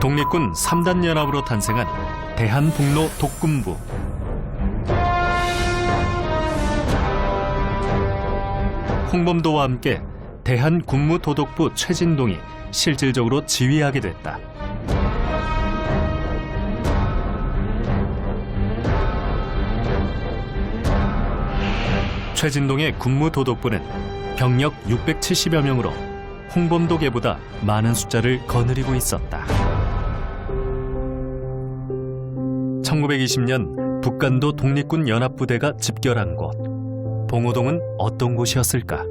독립군 3단 연합으로 탄생한 대한북로 독군부. 홍범도와 함께 대한군무도독부 최진동이 실질적으로 지휘하게 됐다. 최진동의 군무도독부는 병력 670여 명으로 홍범도계보다 많은 숫자를 거느리고 있었다. 1920년 북간도 독립군 연합부대가 집결한 곳. 봉오동은 어떤 곳이었을까?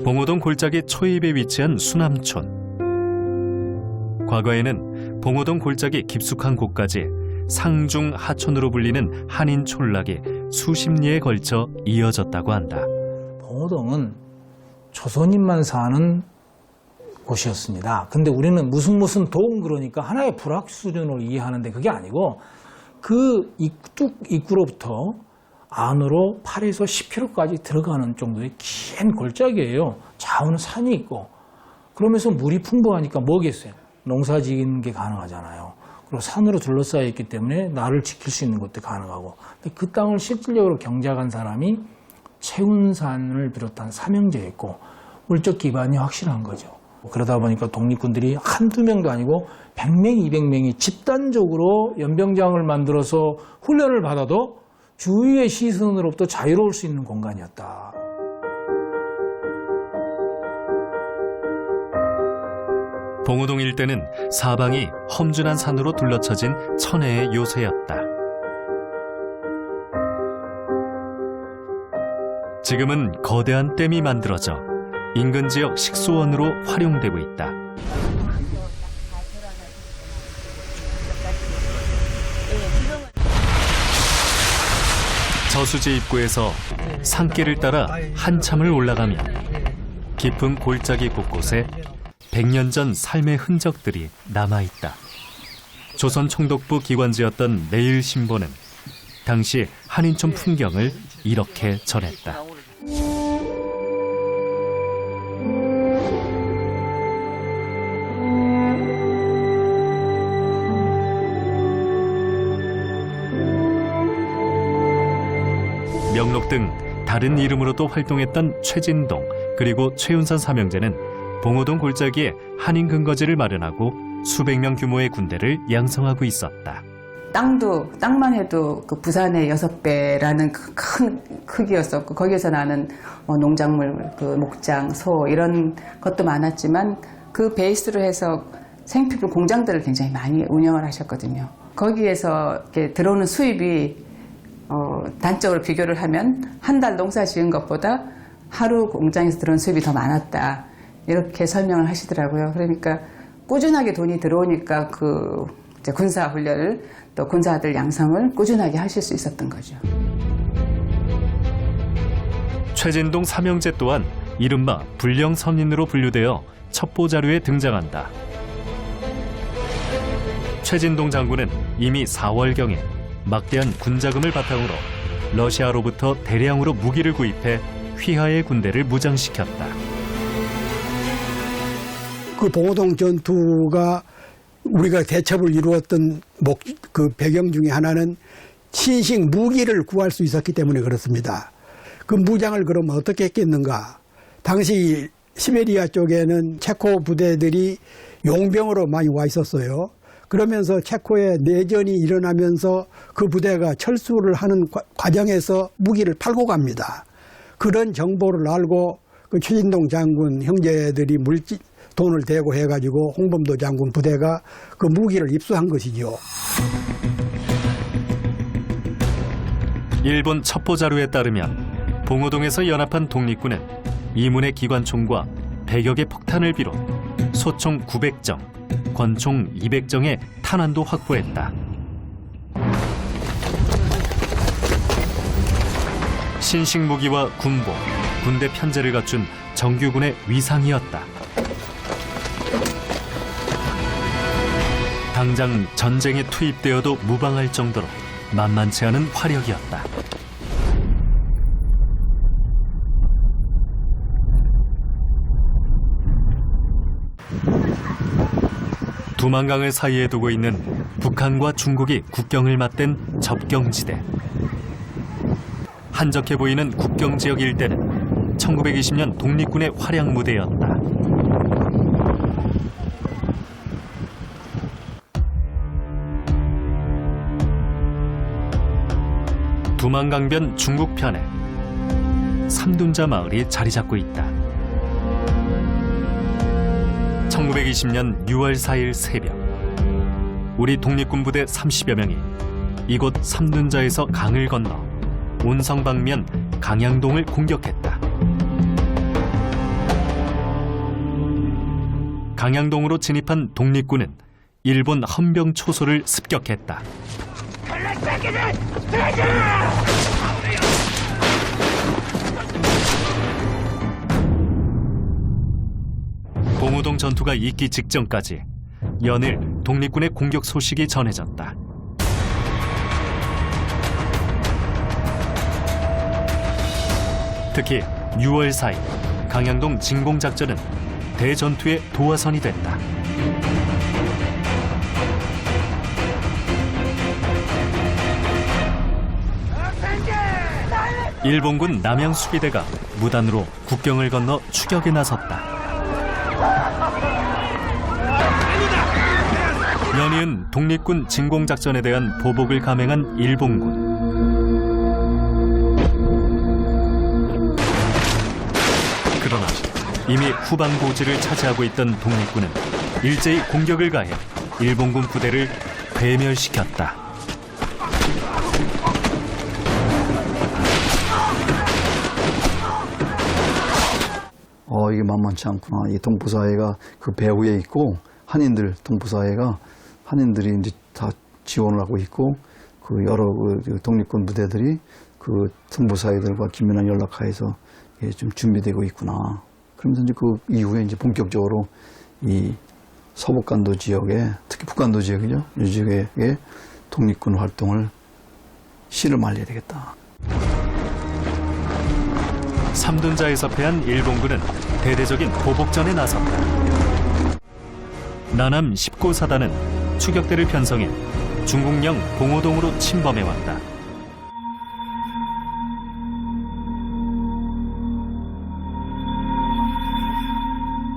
봉오동 골짜기 초입에 위치한 수남촌. 과거에는 봉오동 골짜기 깊숙한 곳까지 상중 하촌으로 불리는 한인 촌락이 수십 리에 걸쳐 이어졌다고 한다. 봉오동은 조선인만 사는 곳이었습니다. 근데 우리는 무슨 동 그러니까 하나의 불확 수준을 이해하는데 그게 아니고 그 입구로부터 안으로 8에서 10km까지 들어가는 정도의 긴 골짜기예요. 좌우는 산이 있고 그러면서 물이 풍부하니까 뭐겠어요? 농사 지는 게 가능하잖아요. 그리고 산으로 둘러싸여 있기 때문에 나를 지킬 수 있는 것도 가능하고 근데 그 땅을 실질적으로 경작한 사람이 최운산을 비롯한 삼형제였고 물적 기반이 확실한 거죠. 그러다 보니까 독립군들이 한두 명도 아니고 100명, 200명이 집단적으로 연병장을 만들어서 훈련을 받아도 주위의 시선으로부터 자유로울 수 있는 공간이었다. 봉오동 일대는 사방이 험준한 산으로 둘러쳐진 천혜의 요새였다. 지금은 거대한 댐이 만들어져 인근 지역 식수원으로 활용되고 있다. 저수지 입구에서 산길을 따라 한참을 올라가면 깊은 골짜기 곳곳에 100년 전 삶의 흔적들이 남아있다. 조선 총독부 기관지였던 내일신보는 당시 한인촌 풍경을 이렇게 전했다. 명록 등 다른 이름으로도 활동했던 최진동 그리고 최운산 삼형제는 봉오동 골짜기에 한인 근거지를 마련하고 수백 명 규모의 군대를 양성하고 있었다. 땅만 해도 그 부산의 6배라는 큰 크기였었고 거기에서 나는 농작물, 그 목장, 소 이런 것도 많았지만 그 베이스로 해서 생필품 공장들을 굉장히 많이 운영을 하셨거든요. 거기에서 이렇게 들어오는 수입이 단적으로 비교를 하면 한 달 농사 지은 것보다 하루 공장에서 들어온 수입이 더 많았다. 이렇게 설명을 하시더라고요. 그러니까 꾸준하게 돈이 들어오니까 그 이제 군사 훈련을 또 군사들 양성을 꾸준하게 하실 수 있었던 거죠. 최진동 삼형제 또한 이른바 불령선인으로 분류되어 첩보 자료에 등장한다. 최진동 장군은 이미 4월경에 막대한 군자금을 바탕으로 러시아로부터 대량으로 무기를 구입해 휘하의 군대를 무장시켰다. 그 봉오동 전투가 우리가 대첩을 이루었던 그 배경 중에 하나는 신식 무기를 구할 수 있었기 때문에 그렇습니다. 그 무장을 그러면 어떻게 했겠는가? 당시 시베리아 쪽에는 체코 부대들이 용병으로 많이 와 있었어요. 그러면서 체코의 내전이 일어나면서 그 부대가 철수를 하는 과정에서 무기를 팔고 갑니다. 그런 정보를 알고 그 최진동 장군 형제들이 돈을 대고 해가지고 홍범도 장군 부대가 그 무기를 입수한 것이죠. 일본 첩보 자료에 따르면 봉오동에서 연합한 독립군은 이문의 기관총과 100여 개 폭탄을 비롯 소총 900정, 권총 200정의 탄환도 확보했다. 신식 무기와 군복, 군대 편제를 갖춘 정규군의 위상이었다. 당장 전쟁에 투입되어도 무방할 정도로 만만치 않은 화력이었다. 두만강을 사이에 두고 있는 북한과 중국이 국경을 맞댄 접경지대. 한적해 보이는 국경지역 일대는 1920년 독립군의 활약 무대였다. 두만강변 중국편에 삼둔자 마을이 자리 잡고 있다. 1920년 6월 4일 새벽, 우리 독립군 부대 30여 명이 이곳 삼둔자에서 강을 건너 온성 방면 강양동을 공격했다. 강양동으로 진입한 독립군은 일본 헌병 초소를 습격했다. 봉오동 전투가 있기 직전까지 연일 독립군의 공격 소식이 전해졌다. 특히 6월 4일 강양동 진공작전은 대전투의 도화선이 됐다. 일본군 남양수비대가 무단으로 국경을 건너 추격에 나섰다. 연이은 독립군 진공작전에 대한 보복을 감행한 일본군. 그러나 이미 후방 고지를 차지하고 있던 독립군은 일제히 공격을 가해 일본군 부대를 괴멸시켰다. 이게 만만치 않구나. 이 동포사회가 그 배후에 있고 한인들 동포사회가 한인들이 이제 다 지원을 하고 있고 그 여러 그 독립군 부대들이 그 동포사회들과 긴밀한 연락하에서 좀 준비되고 있구나. 그러면서 이제 그 이후에 이제 본격적으로 이 서북간도 지역에 특히 북간도 지역이죠. 이 지역에 독립군 활동을 씨를 말려야 되겠다. 삼둔자에서 패한 일본군은 대대적인 보복전에 나섰다. 나남 19사단은 추격대를 편성해 중국령 봉오동으로 침범해왔다.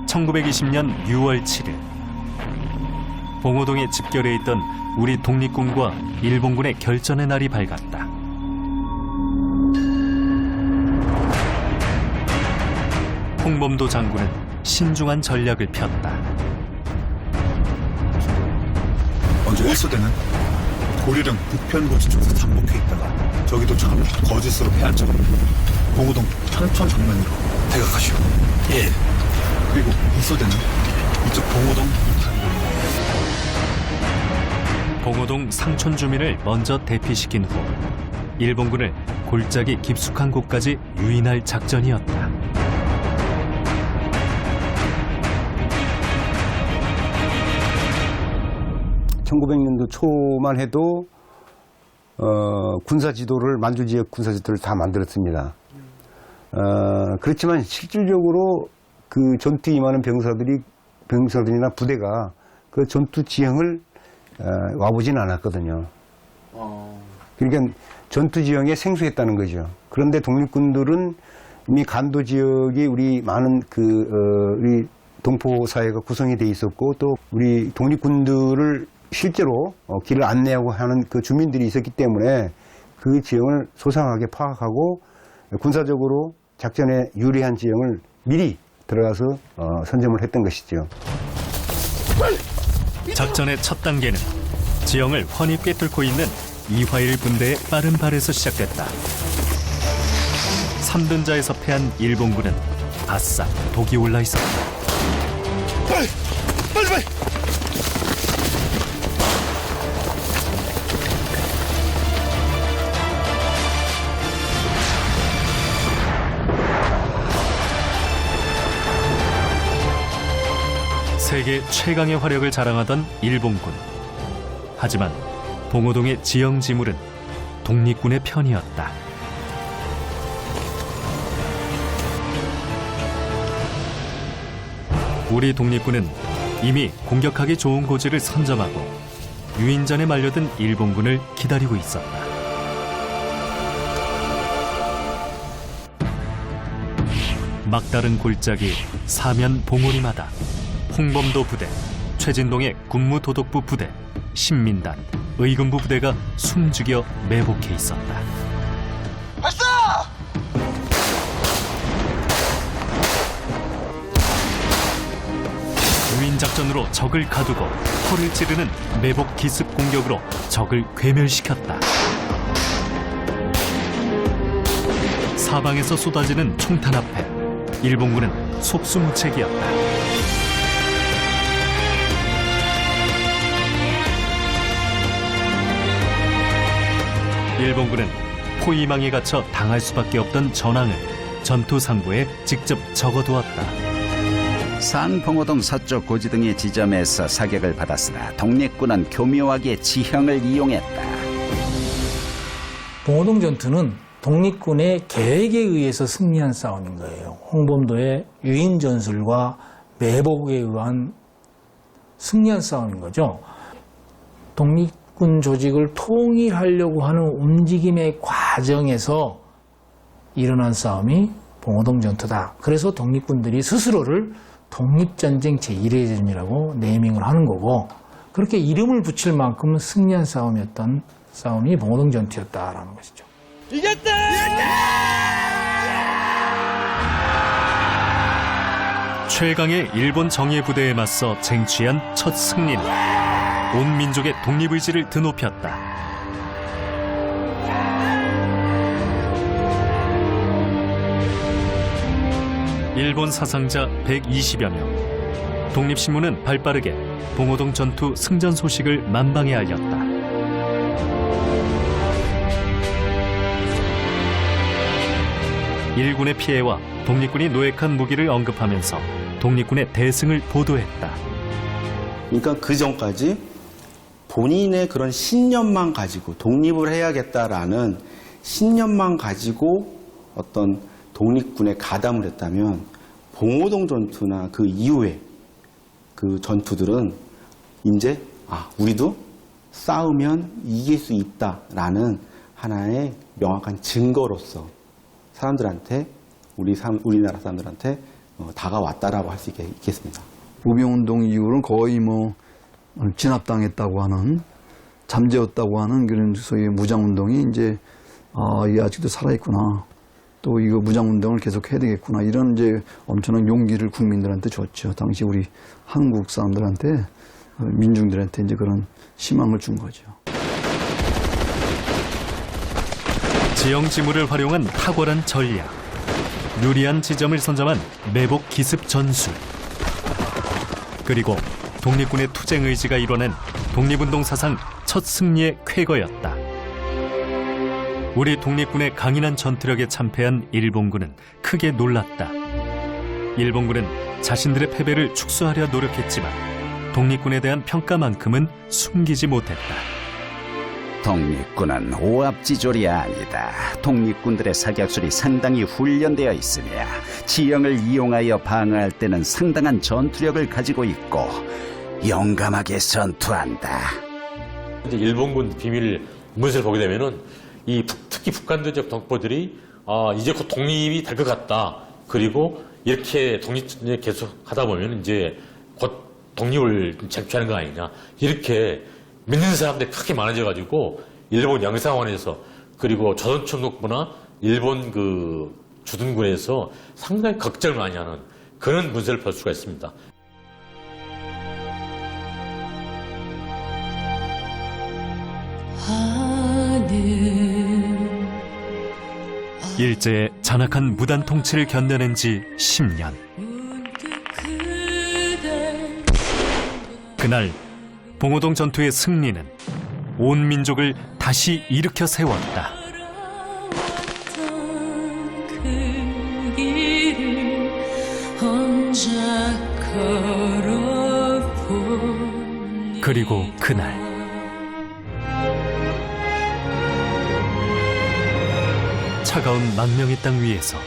(1920년 6월 7일) 봉오동에 집결해 있던 우리 독립군과 일본군의 결전의 날이 밝았다. 홍범도 장군은 신중한 전략을 폈다. 먼저 1소대는 고려령 북편고지 쪽에서 잠복해 있다가 저기도 참 거짓으로 패한처럼 봉오동 천천 정면으로 대각하시오. 예. 그리고 2소대는 이쪽 봉오동 봉오동 상촌 주민을 먼저 대피시킨 후 일본군을 골짜기 깊숙한 곳까지 유인할 작전이었다. 1900년도 초만 해도 군사 지도를 만주 지역 군사 지도를 다 만들었습니다. 그렇지만 실질적으로 그 전투에 임하는 병사들이나 부대가 그 전투 지형을 와보진 않았거든요. 그러니까 전투 지형에 생소했다는 거죠. 그런데 독립군들은 이미 간도 지역이 우리 많은 우리 동포 사회가 구성이 돼 있었고 또 우리 독립군들을 실제로 길을 안내하고 하는 그 주민들이 있었기 때문에 그 지형을 소상하게 파악하고 군사적으로 작전에 유리한 지형을 미리 들어가서 선점을 했던 것이죠. 작전의 첫 단계는 지형을 훤히 꿰뚫고 있는 이화일 군대의 빠른 발에서 시작됐다. 삼둔자에서 패한 일본군은 바싹 독이 올라 있었다. 빨리! 세계 최강의 화력을 자랑하던 일본군. 하지만 봉오동의 지형 지물은 독립군의 편이었다. 우리 독립군은 이미 공격하기 좋은 고지를 선점하고 유인전에 말려든 일본군을 기다리고 있었다. 막다른 골짜기 사면 봉우리마다 홍범도 부대, 최진동의 군무도독부 부대, 신민단, 의금부 부대가 숨죽여 매복해 있었다. 유인작전으로 적을 가두고 허를 찌르는 매복 기습 공격으로 적을 괴멸시켰다. 사방에서 쏟아지는 총탄 앞에 일본군은 속수무책이었다. 일본군은 포위망에 갇혀 당할 수밖에 없던 전황을 전투상부에 직접 적어두었다. 상봉호동 서쪽 고지 등의 지점에서 사격을 받았으나 독립군은 교묘하게 지형을 이용했다. 봉오동 전투는 독립군의 계획에 의해서 승리한 싸움인 거예요. 홍범도의 유인 전술과 매복에 의한 승리한 싸움인 거죠. 독립군 조직을 통일하려고 하는 움직임의 과정에서 일어난 싸움이 봉오동 전투다. 그래서 독립군들이 스스로를 독립전쟁 제1회 전이라고 네이밍을 하는 거고, 그렇게 이름을 붙일 만큼 승리한 싸움이었던 싸움이 봉오동 전투였다라는 것이죠. 최강의 일본 정예부대에 맞서 쟁취한 첫 승리는 온 민족의 독립의지를 드높였다. 일본 사상자 120여 명, 독립신문은 발빠르게 봉오동 전투 승전 소식을 만방에 알렸다. 일군의 피해와 독립군이 노획한 무기를 언급하면서 독립군의 대승을 보도했다. 그러니까 그 전까지 본인의 그런 신념만 가지고 독립을 해야겠다라는 신념만 가지고 어떤 독립군에 가담을 했다면 봉오동 전투나 그 이후에 그 전투들은 이제 우리도 싸우면 이길 수 있다라는 하나의 명확한 증거로서 사람들한테 우리나라 사람들한테 다가왔다라고 할 수 있겠습니다. 우병운동 이후로는 거의 진압당했다고 하는, 잠재웠다고 하는 그런 소위 무장운동이 이제 이게 아직도 살아있구나, 또 이거 무장운동을 계속 해야 되겠구나, 이런 이제 엄청난 용기를 국민들한테 줬죠. 당시 우리 한국 사람들한테, 민중들한테 이제 그런 희망을 준 거죠. 지형지물을 활용한 탁월한 전략, 유리한 지점을 선점한 매복 기습 전술, 그리고 독립군의 투쟁 의지가 이뤄낸 독립운동 사상 첫 승리의 쾌거였다. 우리 독립군의 강인한 전투력에 참패한 일본군은 크게 놀랐다. 일본군은 자신들의 패배를 축소하려 노력했지만 독립군에 대한 평가만큼은 숨기지 못했다. 독립군은 오합지졸이 아니다. 독립군들의 사격술이 상당히 훈련되어 있으며 지형을 이용하여 방어할 때는 상당한 전투력을 가지고 있고 용감하게 전투한다. 이제 일본군 비밀 문서를 보게 되면은 특히 북한대적 동포들이 이제 곧 독립이 될 것 같다. 그리고 이렇게 독립전쟁 계속 하다 보면 이제 곧 독립을 쟁취하는 거 아니냐. 이렇게 믿는 사람들이 크게 많아져가지고 일본 영사원에서 그리고 조선총독부나 일본 그 주둔군에서 상당히 걱정을 많이 하는 그런 문서를 볼 수가 있습니다. 일제의 잔악한 무단 통치를 견뎌낸 지 10년. 그날 봉오동 전투의 승리는 온 민족을 다시 일으켜 세웠다. 그리고 그날 차가운 망명의 땅 위에서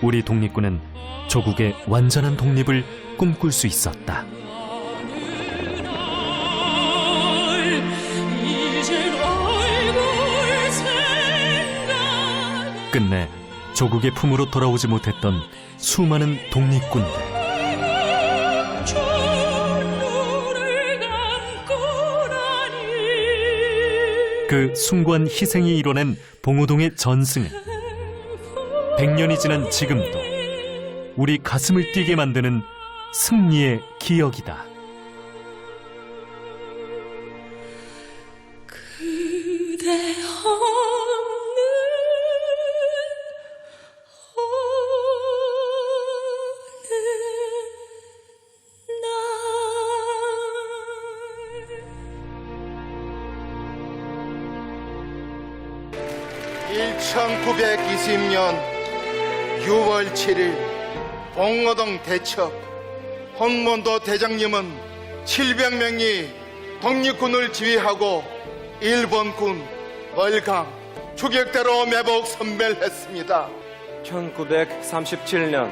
우리 독립군은 조국의 완전한 독립을 꿈꿀 수 있었다. 끝내 조국의 품으로 돌아오지 못했던 수많은 독립군들. 그 숭고한 희생이 이뤄낸 봉오동의 전승은 100년이 지난 지금도 우리 가슴을 뛰게 만드는 승리의 기억이다. (1920년 6월 7일) 봉오동 대첩. 홍문도 대장님은 700명이 독립군을 지휘하고 일본군 월강 추격대로 매복 선멸했습니다. 1937년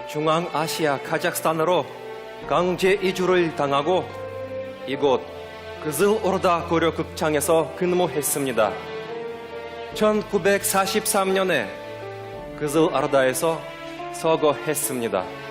중앙아시아 카자흐스탄으로 강제 이주를 당하고 이곳 그즐오르다 고려극장에서 근무했습니다. 1943년에 그즐오르다에서 서거했습니다.